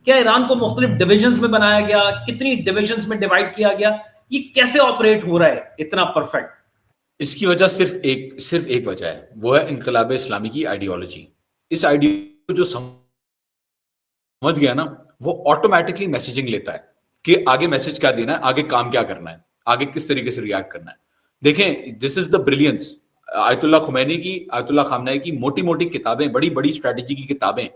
کیا ایران کو مختلف ڈویژنز میں بنایا گیا؟ کتنی ڈویژنز میں ڈیوائڈ کیا گیا؟ یہ کیسے آپریٹ ہو رہا ہے اتنا پرفیکٹ؟ اس کی وجہ صرف ایک وجہ ہے، وہ ہے انقلاب اسلامی کی آئیڈیالوجی. اس آئیڈیالوجی کو جو سمجھ گیا نا، وہ آٹومیٹکلی میسیجنگ لیتا ہے کہ آگے میسج کیا دینا ہے، آگے کام کیا کرنا ہے، آگے کس طریقے سے ریئیکٹ کرنا ہے. دیکھیں، دس از دا بریلینس. آیت اللہ خمینی کی، آیت اللہ خامنہ کی موٹی موٹی کتابیں، بڑی بڑی اسٹریٹجی کی کتابیں،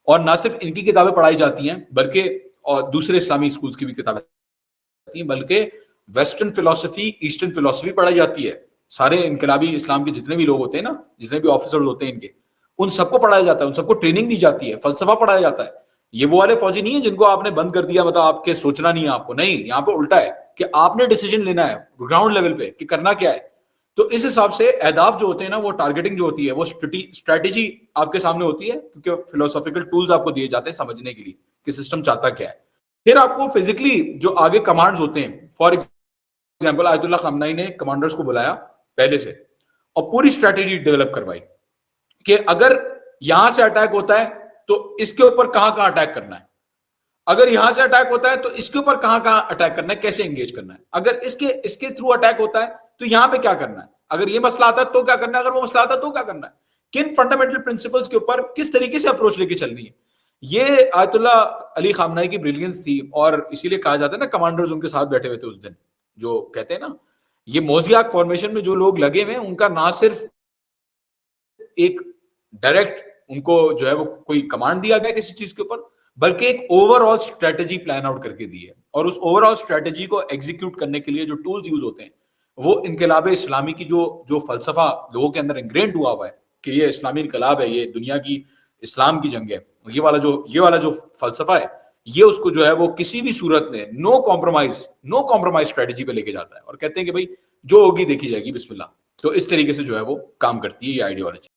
اور نہ صرف ان کی کتابیں پڑھائی جاتی ہیں بلکہ اور دوسرے اسلامی اسکولز کی بھی کتابیں جاتی ہیں، بلکہ ویسٹرن فلسفی، ایسٹرن فلسفی پڑھائی جاتی ہے. سارے انقلابی اسلام کے جتنے بھی لوگ ہوتے ہیں نا، جتنے بھی آفیسرز ہوتے ہیں ان کے، ان سب کو پڑھایا جاتا ہے، ان سب کو ٹریننگ دی جاتی ہے، فلسفہ پڑھایا جاتا ہے. یہ وہ والے فوجی نہیں ہیں جن کو آپ نے بند کر دیا، مطلب آپ کے سوچنا نہیں ہے آپ کو، نہیں، یہاں پہ الٹا ہے کہ آپ نے ڈیسیجن لینا ہے گراؤنڈ لیول پہ کہ کرنا کیا ہے. تو اس حساب سے اہداف جو ہوتے ہیں نا، وہ ٹارگیٹنگ جو ہوتی ہے، وہ اسٹریٹجی آپ کے سامنے ہوتی ہے، کیونکہ فلسفیکل ٹولز آپ کو دیے جاتے ہیں سمجھنے کے لیے کہ سسٹم چاہتا کیا ہے. پھر آپ کو فزیکلی جو آگے کمانڈز ہوتے ہیں، فار ایگزامپل آیت اللہ خامنہ نے کمانڈرز کو بلایا پہلے سے اور پوری اسٹریٹجی ڈیولپ کروائی کہ اگر یہاں سے اٹیک ہوتا ہے تو اس کے اوپر کہاں کہاں اٹیک کرنا ہے، اگر یہاں سے اٹیک ہوتا ہے تو اس کے اوپر کہاں کہاں اٹیک کرنا ہے، کیسے انگیج کرنا ہے، اگر اس کے تھرو اٹیک ہوتا ہے تو یہاں پہ کیا کرنا ہے، اگر یہ مسئلہ آتا ہے تو کیا کرنا ہے، اگر وہ مسئلہ آتا ہے تو کیا کرنا ہے، کن فنڈامنٹل پرنسپلز کے اوپر کس طریقے سے اپروچ لے کے چلنی ہے. یہ آیت اللہ علی خامنہ کی بریلینس تھی، اور اسی لیے کہا جاتا ہے نا کمانڈرز ان کے ساتھ بیٹھے ہوئے تھے اس دن، جو کہتے ہیں نا یہ موزیاک فارمیشن میں جو لوگ لگے ہوئے ہیں ان کا نہ صرف ایک ڈائریکٹ ان کو جو ہے وہ کوئی کمانڈ دیا گیا کسی چیز کے اوپر، بلکہ ایک over all strategy plan out کر کے دی ہے. اور اس اوور آل اسٹریٹجی کو ایگزیکیوٹ کرنے کے لیے جو ٹولز یوز ہوتے ہیں وہ انقلاب اسلامی کی جو فلسفہ لوگوں کے اندر انگرینڈ ہوا ہوا ہے کہ یہ اسلامی انقلاب ہے، یہ دنیا کی اسلام کی جنگ ہے، یہ والا جو فلسفہ ہے، یہ اس کو جو ہے وہ کسی بھی صورت میں نو کمپرومائز اسٹریٹجی پہ لے کے جاتا ہے، اور کہتے ہیں کہ بھائی جو ہوگی دیکھی جائے گی، بسم اللہ. تو اس طریقے سے جو ہے وہ کام کرتی ہے یہ آئیڈیالوجی.